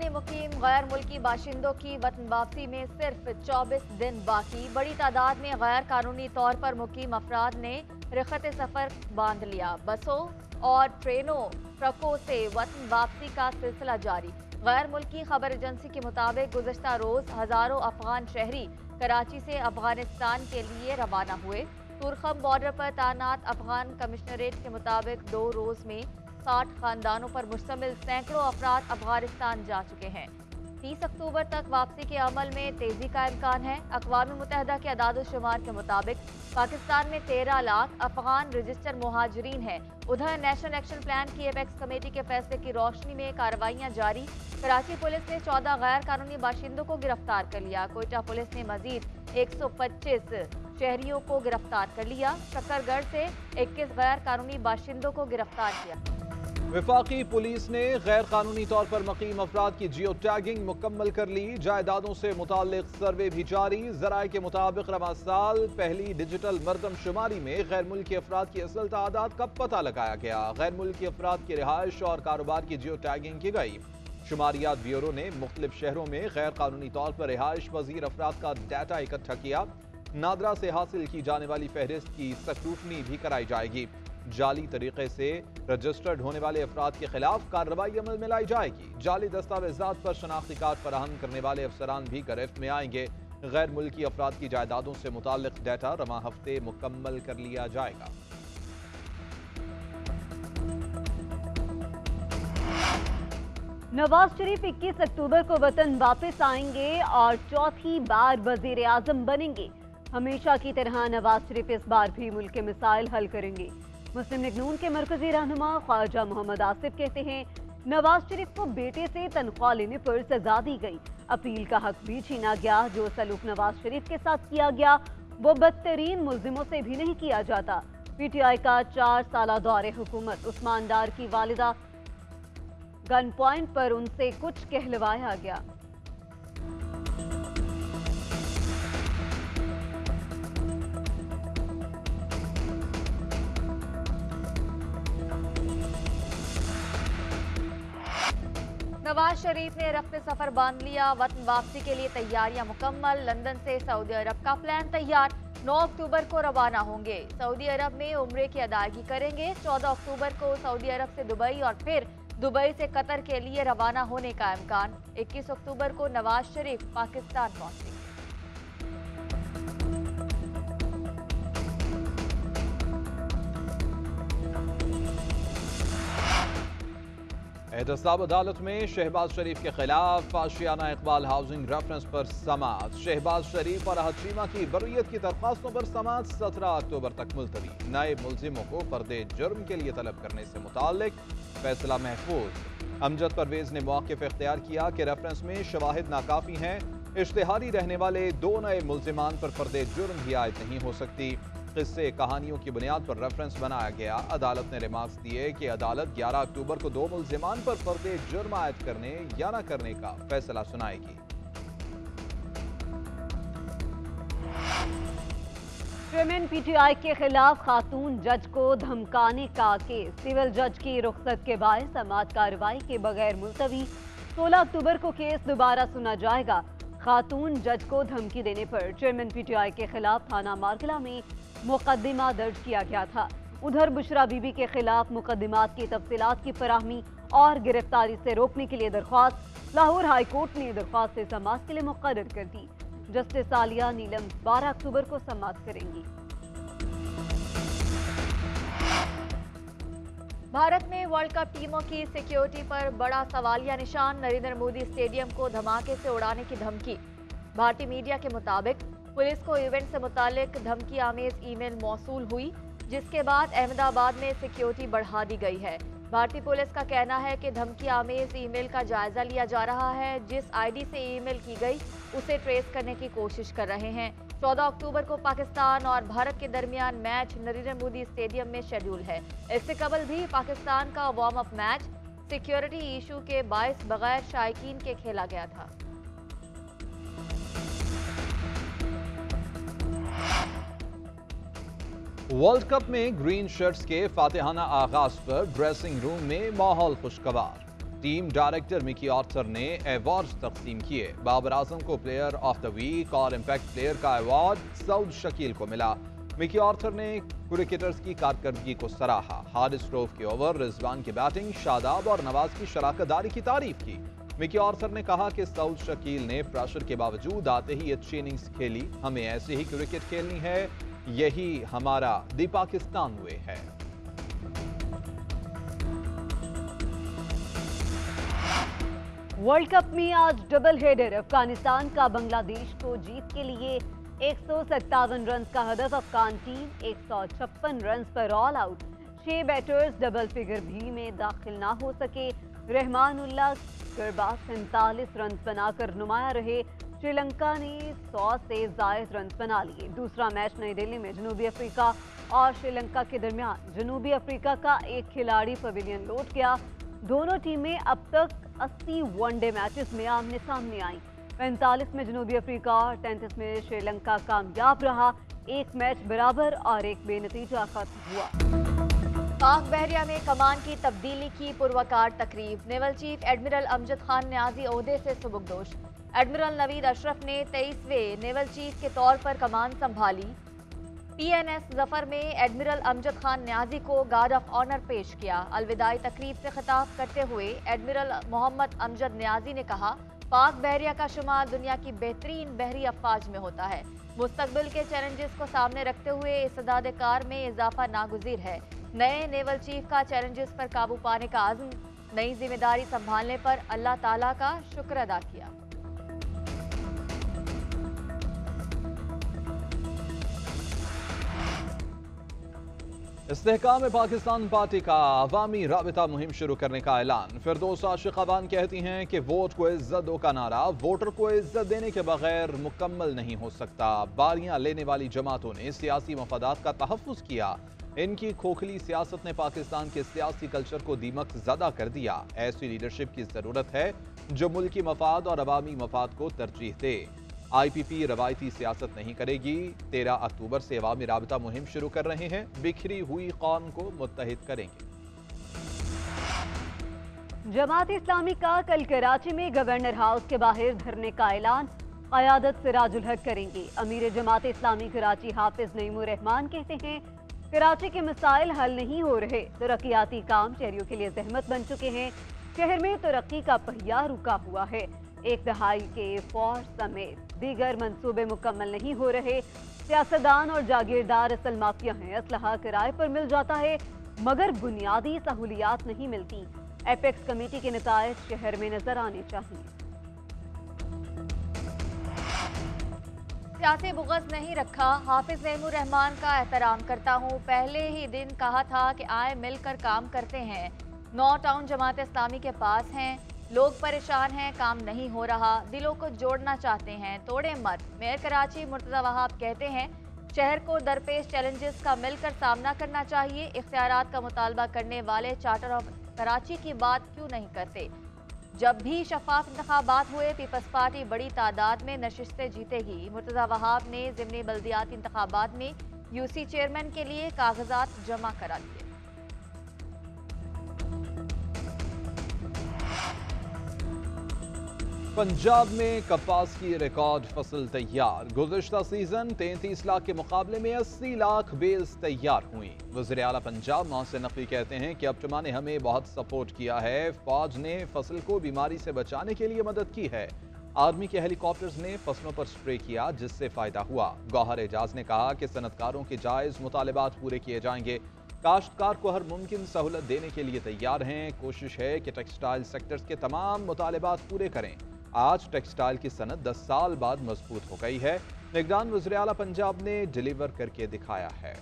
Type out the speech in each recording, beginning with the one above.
में मुकीम गैर मुल्की बाशिंदों की वतन वापसी में सिर्फ 24 दिन बाकी। बड़ी तादाद में गैर कानूनी तौर पर मुकीम अफराद ने रिखत सफर बांध लिया। बसों और ट्रेनों ट्रकों से वतन वापसी का सिलसिला जारी। गैर मुल्की खबर एजेंसी के मुताबिक गुज़श्ता रोज हजारों अफगान शहरी कराची से अफगानिस्तान के लिए रवाना हुए। तुरखम बॉर्डर पर तैनात अफगान कमिश्नरेट के मुताबिक 2 रोज में 60 खानदानों पर मुश्तमिल सैकड़ों अफराद अफगानिस्तान जा चुके हैं। 30 अक्टूबर तक वापसी के अमल में तेजी का इम्कान है। अक़वाम मुत्तहिदा के अदाद-ओ-शुमार के मुताबिक पाकिस्तान में 13 लाख अफगान रजिस्टर मुहाजिरीन हैं। उधर नेशनल एक्शन प्लान की एपेक्स कमेटी के फैसले की रोशनी में कार्रवाइयां जारी। कराची पुलिस ने 14 गैर कानूनी बाशिंदों को गिरफ्तार कर लिया। कोयटा पुलिस ने मजीद 125 शहरियों को गिरफ्तार कर लिया। शकरगढ़ से 21 गैर कानूनी बाशिंदों को गिरफ्तार किया। वफाकी पुलिस ने गैर कानूनी तौर पर मकीम अफराद की जियो टैगिंग मुकम्मल कर ली। जायदादों से मुताल्लिक सर्वे भी जारी। जराये के मुताबिक रवा साल पहली डिजिटल मरदमशुमारी में गैर मुल्की अफराद की असल तादाद का पता लगाया गया। गैर मुल्की अफराद की रिहाइश और कारोबार की जियो टैगिंग की गई। शुमारियात ब्यूरो ने मुख्तलिफ शहरों में गैर कानूनी तौर पर रिहाइश पजीर अफराद का डाटा इकट्ठा किया। नादरा से हासिल की जाने वाली फहरिस्त की स्क्रूटनी भी कराई जाएगी। जाली तरीके से रजिस्टर्ड होने वाले अफराद के खिलाफ कार्रवाई अमल में लाई जाएगी। जाली दस्तावेजात पर शनाख्ती कार्ड फराहम करने वाले अफसरान भी गिरफ्त में आएंगे। गैर मुल्की अफराद की जायदादों से मुताल्लिक डाटा रवा हफ्ते मुकम्मल कर लिया जाएगा। नवाज शरीफ 21 अक्टूबर को वतन वापस आएंगे और चौथी बार वजीर आजम बनेंगे। हमेशा की तरह नवाज शरीफ इस बार भी मुल्क के मसाइल हल करेंगे। मुस्लिम लीग नून के मरकजी रहनुमा ख्वाजा मोहम्मद आसिफ कहते हैं, नवाज शरीफ को बेटे से तनख्वाह लेने पर सजा दी गई, अपील का हक भी छीना गया। जो सलूक नवाज शरीफ के साथ किया गया वो बदतरीन मुल्जिमों से भी नहीं किया जाता। पीटीआई का 4 साला दौरे हुकूमत। उस्मान डार की वालिदा गन पॉइंट पर उनसे कुछ कहलवाया गया। नवाज शरीफ ने रफ्ते सफर बांध लिया। वतन वापसी के लिए तैयारियां मुकम्मल। लंदन से सऊदी अरब का प्लान तैयार। 9 अक्टूबर को रवाना होंगे। सऊदी अरब में उम्रे की अदायगी करेंगे। 14 अक्टूबर को सऊदी अरब से दुबई और फिर दुबई से कतर के लिए रवाना होने का इम्कान। 21 अक्टूबर को नवाज शरीफ पाकिस्तान पहुंचेंगे। एहतसाब अदालत में शहबाज शरीफ के खिलाफ आशियाना इकबाल हाउसिंग रेफरेंस पर समाअत। शहबाज शरीफ और हचीमा की बर्रियत की दरख्वास्तों पर समाअत 17 अक्टूबर तक मुलतवी। नए मुल्जिमों को फर्दे जुर्म के लिए तलब करने से मुताल्लिक फैसला महफूज। अमजद परवेज ने मौक़िफ़ इख्तियार किया कि रेफरेंस में शवाहिद नाकाफी हैं। इश्तिहारी रहने वाले 2 नए मुल्जिमान पर फर्दे जुर्म भी आयद नहीं हो सकती। किस्से कहानियों की बुनियाद पर रेफरेंस बनाया गया। अदालत ने रिमार्क्स दिए कि अदालत 11 अक्टूबर को 2 मुल्जिमान पर फर्दे जुर्म आयद करने या न करने का फैसला सुनाएगी। चेयरमैन पीटीआई के खिलाफ खातून जज को धमकाने का केस। सिविल जज की रुख्सत के बायस समाअत कार्रवाई के बगैर मुलतवी। 16 अक्टूबर को केस दोबारा सुना जाएगा। खातून जज को धमकी देने पर चेयरमैन पीटीआई के खिलाफ थाना मारकला में मुकदमा दर्ज किया गया था। उधर बुशरा बीबी के खिलाफ मुकदमात की तफसीलात की फराहमी और गिरफ्तारी से रोकने के लिए दरख्वास्त लाहौर हाई कोर्ट ने दरख्वास्त समाअत के लिए मुकर्रर कर दी। जस्टिस आलिया नीलम 12 अक्टूबर को समाअत करेंगी। भारत में वर्ल्ड कप टीमों की सिक्योरिटी पर बड़ा सवालिया निशान। नरेंद्र मोदी स्टेडियम को धमाके से उड़ाने की धमकी। भारतीय मीडिया के मुताबिक पुलिस को इवेंट से मुतालिक धमकी आमेज ईमेल मौसूल हुई, जिसके बाद अहमदाबाद में सिक्योरिटी बढ़ा दी गई है। भारतीय पुलिस का कहना है कि धमकी आमेज ईमेल का जायजा लिया जा रहा है। जिस आईडी से ईमेल की गई उसे ट्रेस करने की कोशिश कर रहे हैं। 14 अक्टूबर को पाकिस्तान और भारत के दरमियान मैच नरेंद्र मोदी स्टेडियम में शेड्यूल है। इससे कबल भी पाकिस्तान का warm up match security issue के बायस बगैर शायकीन के खेला गया था। वर्ल्ड कप में ग्रीन शर्ट्स के फातिहाना आगाज पर ड्रेसिंग रूम में माहौल खुशगवार। टीम डायरेक्टर मिकी आर्थर ने अवार्ड तकसीम किए। बाबर आजम को प्लेयर ऑफ द वीक और इम्पैक्ट प्लेयर का अवार्ड सऊद शकील को मिला। मिकी आर्थर ने क्रिकेटर्स की कारकर्दगी को सराहा। हारिस रऊफ के ओवर, रिजवान की बैटिंग, शादाब और नवाज की शराकतदारी की तारीफ की। मिकी आर्थर ने कहा कि सऊद शकील ने प्रेशर के बावजूद आते ही अच्छी इनिंग्स खेली। हमें ऐसे ही क्रिकेट खेलनी है, यही हमारा दी पाकिस्तान वे है। वर्ल्ड कप में आज डबल हेडर। अफगानिस्तान का बांग्लादेश को जीत के लिए 157 रन का हदफ। अफगान टीम 156 रन पर all out. 6 batters double figure भी में दाखिल ना हो सके। रहमानुल्लाह गरबाज 47 रन बनाकर नुमाया रहे। श्रीलंका ने 100 से जायद रन बना लिए। दूसरा मैच नई दिल्ली में जनूबी अफ्रीका और श्रीलंका के दरमियान। जनूबी अफ्रीका का एक खिलाड़ी पवेलियन लौट गया। दोनों टीमें अब तक 80 वनडे मैचेस में आमने सामने आई। 45 में जनूबी अफ्रीका और 33 में श्रीलंका कामयाब रहा। एक मैच बराबर और एक बेनतीजा खत्म हुआ। पाक बहरिया में कमान की तब्दीली की पुरवकार तकरीब। Naval chief admiral Amjad Khan Niazi ओहदे से सुबुकदोश। एडमिरल नवीद अशरफ ने 23वें नेवल चीफ के तौर पर कमान संभाली। PNS जफर में एडमिरल अमजद खान न्याजी को गार्ड ऑफ ऑनर पेश किया। अलविदाई तकरीब से खिताब करते हुए एडमिरल मोहम्मद अमजद न्याजी ने कहा, पाक बहरिया का शुमार दुनिया की बेहतरीन बहरी अफवाज में होता है। मुस्तकबिल के चैलेंजेस को सामने रखते हुए इस्तेदाद कार में इजाफा नागुज़ीर है। नए नेवल चीफ का चैलेंजेस पर काबू पाने का आज़म, नई जिम्मेदारी संभालने पर अल्लाह ताला का शुक्र अदा किया। इस्तेहकाम पाकिस्तान पार्टी का अवामी राबिता मुहिम शुरू करने का ऐलान। फिरदौस आशिक़ाबान कहती हैं कि वोट को इज्जत दो का नारा वोटर को इज्जत देने के बगैर मुकम्मल नहीं हो सकता। बारियां लेने वाली जमातों ने सियासी मफादात का तहफ़्फ़ुज़ किया। इनकी खोखली सियासत ने पाकिस्तान के सियासी कल्चर को दीमक ज़दा कर दिया। ऐसी लीडरशिप की ज़रूरत है जो मुल्की मफाद और अवामी मफाद को तरजीह दे। IPP रवायती सियासत नहीं करेगी। 13 अक्टूबर से अवामी राबिता मुहिम शुरू कर रहे हैं। बिखरी हुई कौम को मुत्तहिद करेंगे। जमात इस्लामी का कल कराची में गवर्नर हाउस के बाहर धरने का ऐलान। क़यादत सिराजुल हक करेंगे। अमीर जमात इस्लामी कराची हाफिज नईमुर रहमान कहते हैं, कराची के मसाइल हल नहीं हो रहे। तरक्याती काम शहरियों के लिए जहमत बन चुके हैं। शहर में तरक्की का पहिया रुका हुआ है। एक दहाई के फौज समेत दीगर मंसूबे मुकम्मल नहीं हो रहे। सियासतदान और जागीरदार असल माफिया हैं। असलहा किराए पर मिल जाता है मगर बुनियादी सहूलियात नहीं मिलती। एपेक्स कमेटी के नतायज शहर में नजर आने चाहिए। सियासी बुग़्ज़ नहीं रखा। हाफिज नईमुर रहमान का एहतराम करता हूँ। पहले ही दिन कहा था कि आए मिलकर काम करते हैं। 9 टाउन जमात इस्लामी के पास हैं। लोग परेशान हैं, काम नहीं हो रहा। दिलों को जोड़ना चाहते हैं, तोड़े मत। मेयर कराची मुर्तज़ा वहाब कहते हैं, शहर को दरपेश चैलेंजेस का मिलकर सामना करना चाहिए। इख्तियारात का मुतालबा करने वाले चार्टर ऑफ कराची की बात क्यों नहीं करते? जब भी शफाफ इंतखाबात हुए पीपल्स पार्टी बड़ी तादाद में नशिस्तें जीतेगी। मुर्तज़ा वहाब ने ज़िमनी बल्दियाती इंतखाबात में UC चेयरमैन के लिए कागजात जमा करा दिए। पंजाब में कपास की रिकॉर्ड फसल तैयार। गुज़िश्ता सीजन 33 लाख के मुकाबले में 80 लाख बेल्स तैयार हुई। वज़ीर आला पंजाब मोहसिन नकवी कहते हैं कि अपटमा ने हमें बहुत सपोर्ट किया है। फौज ने फसल को बीमारी से बचाने के लिए मदद की है। आर्मी के हेलीकॉप्टर्स ने फसलों पर स्प्रे किया जिससे फायदा हुआ। गौहर एजाज ने कहा कि सनतकारों के जायज़ मुतालबात पूरे किए जाएंगे। काश्तकार को हर मुमकिन सहूलत देने के लिए तैयार हैं। कोशिश है कि टेक्सटाइल सेक्टर्स के तमाम मुतालबात पूरे करें। आज टेक्सटाइल की सनत 10 साल बाद मजबूत हो गई है। निगरान वज़ीर आला पंजाब ने डिलीवर करके दिखाया है।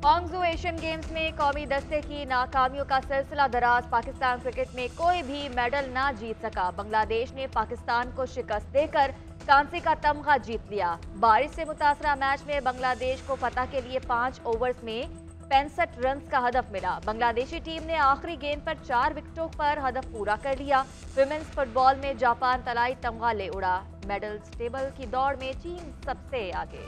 हांगझो एशियन गेम्स में कौमी दस्ते की नाकामियों का सिलसिला दराज। पाकिस्तान क्रिकेट में कोई भी मेडल ना जीत सका। बांग्लादेश ने पाकिस्तान को शिकस्त देकर कांसे का तमगा जीत लिया। बारिश से मुतासरा मैच में बांग्लादेश को फतह के लिए 5 ओवर्स में 65 रन का हदफ मिला। बांग्लादेशी टीम ने आखिरी गेंद पर 4 विकेटों पर हदफ पूरा कर लिया। विमेंस फुटबॉल में जापान तलाई तमगा ले उड़ा। मेडल्स टेबल की दौड़ में चीन सबसे आगे।